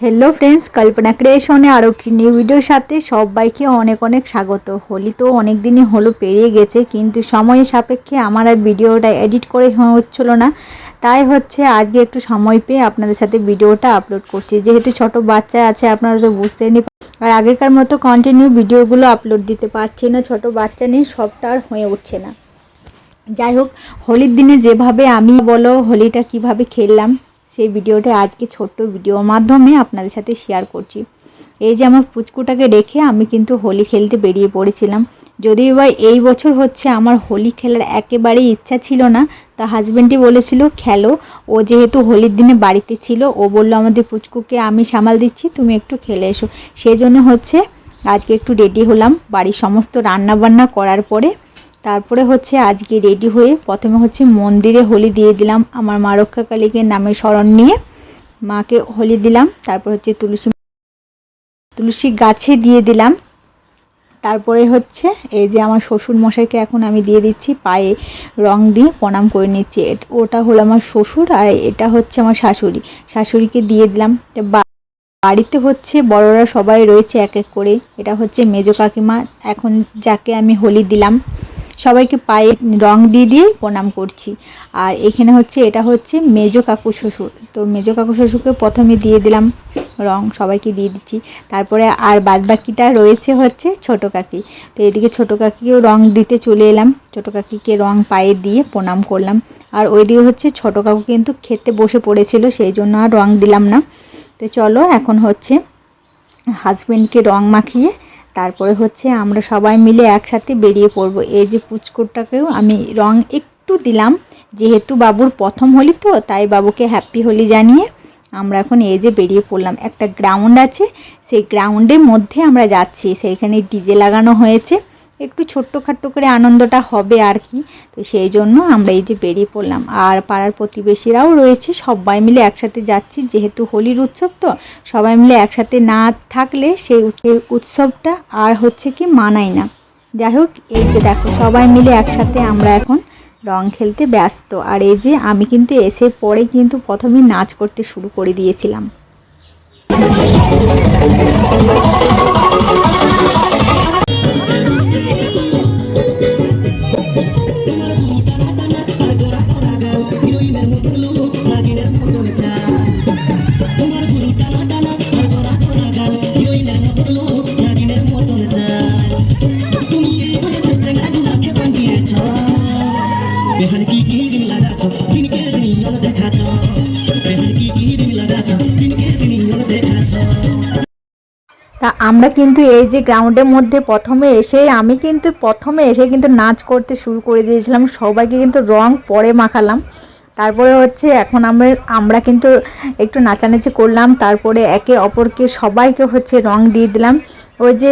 Hello friends, कल्पना क्रिएशने आरो एकटी new भिडियोर साथे सबाइके अनेक अनेक स्वागत। होली तो अनेक दिन हलो पेरिये गेछे, किन्तु समय सापेक्षे आमार आर भिडियोटा एडिट करे होच्छिलो ना, ताई होच्छे आजके एकटु समय पेये आपनादेर साथे भिडियोटा आपलोड करछि। जेहेतु छोटो बाच्चा आछे आपनारा तो बुझतेई नी, আর আগেকার মতো কন্টিনিউ ভিডিওগুলো আপলোড দিতে পারছি না, ছোট বাচ্চা নিয়ে সবটা আর হয়ে উঠছে না। যাই হোক, হোলির দিনে যেভাবে আমি বলো হোলিটা কিভাবে খেললাম সেই ভিডিওটা আজকে ছোট্ট ভিডিওর মাধ্যমে আপনাদের সাথে শেয়ার করছি। এই যে আমার পুচকুটাকে রেখে আমি কিন্তু হোলি খেলতে বেরিয়ে পড়েছিলাম। যদিও বা এই বছর হচ্ছে আমার হোলি খেলার একেবারেই ইচ্ছা ছিল না, তা হাজব্যান্ডই বলেছিল খেলো। ও যেহেতু হোলির দিনে বাড়িতে ছিল, ও বলল আমাদের পুচকুকে আমি সামাল দিচ্ছি, তুমি একটু খেলে এসো। সেই জন্য হচ্ছে আজকে একটু রেডি হলাম বাড়ির সমস্ত রান্না বান্না করার পরে। তারপরে হচ্ছে আজকে রেডি হয়ে প্রথমে হচ্ছে মন্দিরে হোলি দিয়ে দিলাম, আমার মা রক্ষাকালীকে নামে স্মরণ নিয়ে মাকে হোলি দিলাম। তারপর হচ্ছে তুলসী গাছে দিয়ে দিলাম। তারপরে হচ্ছে এই যে আমার শ্বশুর মশাইকে এখন আমি দিয়ে দিচ্ছি, পায়ে রং দিয়ে প্রণাম করে নিচ্ছি। ওটা হলো আমার শ্বশুর আর এটা হচ্ছে আমার শাশুড়িকে দিয়ে দিলাম। বাড়িতে হচ্ছে বড়রা সবাই রয়েছে এক এক করে। এটা হচ্ছে মেজো কাকিমা, এখন যাকে আমি হোলি দিলাম। সবাইকে পায়ে রং দিয়ে দিয়ে প্রণাম করছি। আর এখানে হচ্ছে এটা হচ্ছে মেজো কাকু শ্বশুর, তো মেজো কাকু শ্বশুরকে প্রথমে দিয়ে দিলাম রং, সবাইকে দিয়ে দিচ্ছি। তারপরে আর বাদবাকিটা রয়েছে হচ্ছে ছোটো কাকি, তো এদিকে ছোটো কাকিকেও রং দিতে চলে এলাম। ছোটো কাকিকে রং পায়ে দিয়ে প্রণাম করলাম। আর ওইদিকে হচ্ছে ছোটো কাকু কিন্তু খেতে বসে পড়েছিল, সেই জন্য আর রং দিলাম না। তো চলো এখন হচ্ছে হাজব্যান্ডকে রং মাখিয়ে তারপরে হচ্ছে আমরা সবাই মিলে একসাথে বেরিয়ে পড়ব। এই যে পুচকুটাকেও আমি রং একটু দিলাম, যেহেতু বাবুর প্রথম হোলি তো তাই বাবুকে হ্যাপি হোলি জানিয়ে আমরা এখন এই যে বেরিয়ে পড়লাম। একটা গ্রাউন্ড আছে, সেই গ্রাউন্ডের মধ্যে আমরা যাচ্ছি, সেইখানে ডিজে লাগানো হয়েছে, একটু ছোট্টখাট্টো করে আনন্দটা হবে আর কি। তো সেই জন্য আমরা এই যে বেরিয়ে পড়লাম। আর পাড়ার প্রতিবেশীরাও রয়েছে, সবাই মিলে একসাথে যাচ্ছি, যেহেতু হোলির উৎসব তো সবাই মিলে একসাথে না থাকলে সেই উৎসবটা আর হচ্ছে কি মানায় না। যাই হোক, এই যে দেখো সবাই মিলে একসাথে আমরা এখন রং খেলতে ব্যস্ত। আর এই যে আমি কিন্তু এসে পরে কিন্তু প্রথমে নাচ করতে শুরু করে দিয়েছিলাম। তা আমরা কিন্তু এই যে গ্রাউন্ডের মধ্যে আমি কিন্তু প্রথমে এসে কিন্তু নাচ করতে শুরু করে দিয়েছিলাম। সবাইকে কিন্তু রং পরে মাখালাম। তারপরে হচ্ছে এখন আমরা কিন্তু একটু নাচানাচি করলাম। তারপরে একে অপরকে সবাইকে হচ্ছে রং দিয়ে দিলাম। ওই যে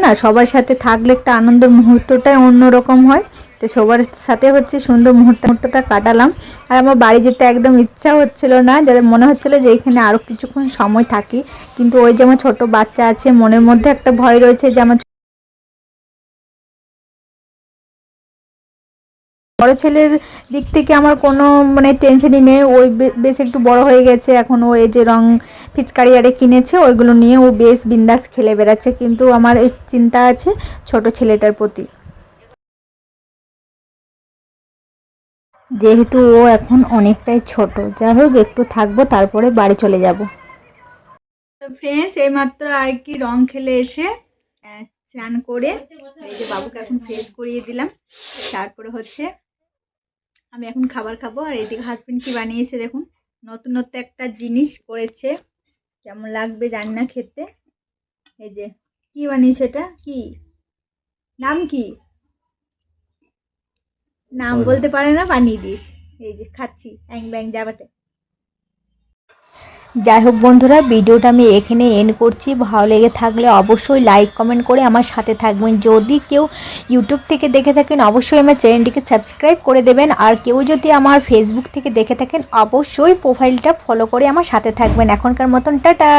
না, সবার সাথে থাকলে একটা আনন্দের মুহূর্তটাই অন্যরকম হয়। তো সবার সাথে হচ্ছে সুন্দর মুহূর্তটা কাটালাম। আর আমার বাড়ি যেতে একদম ইচ্ছা হচ্ছিল না, যাতে মনে হচ্ছিল যে এখানে আরও কিছুক্ষণ সময় থাকি। কিন্তু ওই যে আমার ছোটো বাচ্চা আছে, মনের মধ্যে একটা ভয় রয়েছে যে আমার বড় ছেলের দিক থেকে আমার কোনো টেনশনই নেই। ওই বেশ একটু বড় হয়ে গেছে এখন, ও এই যে রং পিচকারি আরে কিনেছে ওইগুলো নিয়ে ও বেশ বিন্দাস খেলে বেড়াচ্ছে। কিন্তু আমার এই চিন্তা আছে ছোট ছেলেটার প্রতি, যেহেতু ও এখন অনেকটাই ছোট। যাই হোক, একটু থাকবো তারপরে বাড়ি চলে যাব। তো ফ্রেন্ডস, এইমাত্র আর কি রং খেলে এসে স্নান করে এই যে বাবুকে এখন ফ্রেশ করিয়ে দিলাম। তারপরে হচ্ছে আমি এখন খাবার খাবো। আর এইদিকে হাজবেন্ড কি বানিয়েছে দেখুন, নতুন একটা জিনিস করেছে, কেমন লাগবে জানি না খেতে। এই যে কি বানিয়েছে, এটা কি নাম, কি নাম বলতে পারে না, বানিয়ে দিয়েছে। এই যে খাচ্ছি অ্যাং ব্যাং যাবাতে। যাই হোক বন্ধুরা, ভিডিওটা আমি এখানে এন্ড করছি। ভালো লেগে থাকলে অবশ্যই লাইক কমেন্ট করে আমার সাথে থাকবেন। যদি কেউ ইউটিউব থেকে দেখে থাকেন অবশ্যই আমার চ্যানেলটিকে সাবস্ক্রাইব করে দেবেন। আর কেউ যদি আমার ফেসবুক থেকে দেখে থাকেন অবশ্যই প্রোফাইলটা ফলো করে আমার সাথে থাকবেন। এখনকার মতন টাটা।